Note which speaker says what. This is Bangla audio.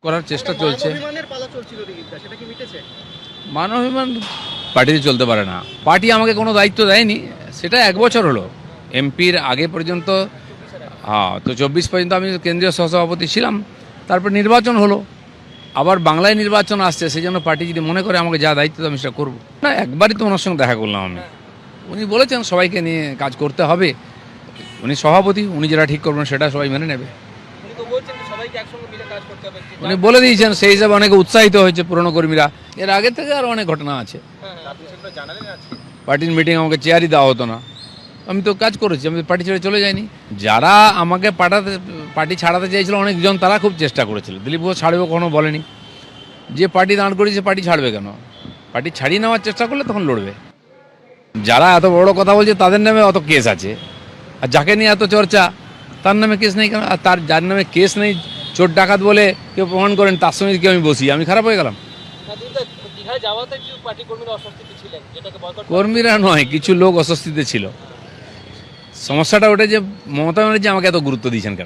Speaker 1: করার চেষ্টা চলছে।
Speaker 2: অভিমানের পালা চলছিল দিদিটা, সেটা কি মিটেছে?
Speaker 1: মান অভিমান পার্টিতে চলতে পারে না। পার্টি আমাকে কোনো দায়িত্ব দেয়নি, সেটা 1 বছর হলো। এমপির আগে পর্যন্ত, হ্যাঁ, তো 24 পর্যন্ত আমি কেন্দ্রীয় সহসভাপতি ছিলাম। তারপর নির্বাচন হলো, আবার বাংলায় নির্বাচন আসছে, সেই জন্য পার্টি যদি মনে করে আমাকে যা দায়িত্ব আমি সেটা করবো না। একবারই তো ওনার সঙ্গে দেখা করলাম আমি। উনি বলেছেন সবাইকে নিয়ে কাজ করতে হবে, উনি সভাপতি, উনি যেটা ঠিক করবেন সেটা সবাই মেনে নেবে।
Speaker 2: উনি তো বলছেন যে সবাইকে একসঙ্গে মিলে কাজ করতে হবে।
Speaker 1: উনি বলে দিয়েছেন, সেই হিসাবে অনেকে উৎসাহিত হয়েছে পুরনো কর্মীরা। এর আগে থেকে আরও অনেক ঘটনা আছে।
Speaker 2: আপনি সেগুলো জানালেন আজকে?
Speaker 1: পার্টির মিটিং আমাকে চেয়ারই দেওয়া হতো না, আমি তো কাজ করেছি, আমি পার্টি ছেড়ে চলে যাইনি। যারা আমাকে পার্টি ছাড়াতে চেয়েছিল অনেকজন, তারা খুব চেষ্টা করেছিল। দিলীপ ঘোষ ছাড়বে কখনো বলেনি। যে পার্টি দাঁড় করেছে পার্টি ছাড়বে কেন? পার্টি ছাড়িয়ে নেওয়ার চেষ্টা করলে তখন লড়বে। যারা এত বড় কথা বলছে তাদের নামে অত কেস আছে, আর যাকে নিয়ে এত চর্চা তার নামে কেস নেই কেন? আর তার যার নামে কেস নেই, চোর ডাকাত বলে কেউ প্রমাণ করেন, তার সঙ্গে কেউ আমি বসি, আমি খারাপ হয়ে গেলাম?
Speaker 2: দীঘায় যাওয়াতে কি পার্টি কর্মীরা অস্বস্তিতে ছিলেন, যেটাকে বয়কট
Speaker 1: কর্মীরা নয়, কিছু লোক অস্বস্তিতে ছিল। সমস্যাটা ওটা যে মমতা ব্যানার্জি আমাকে এত গুরুত্ব দিয়েছেন কেন?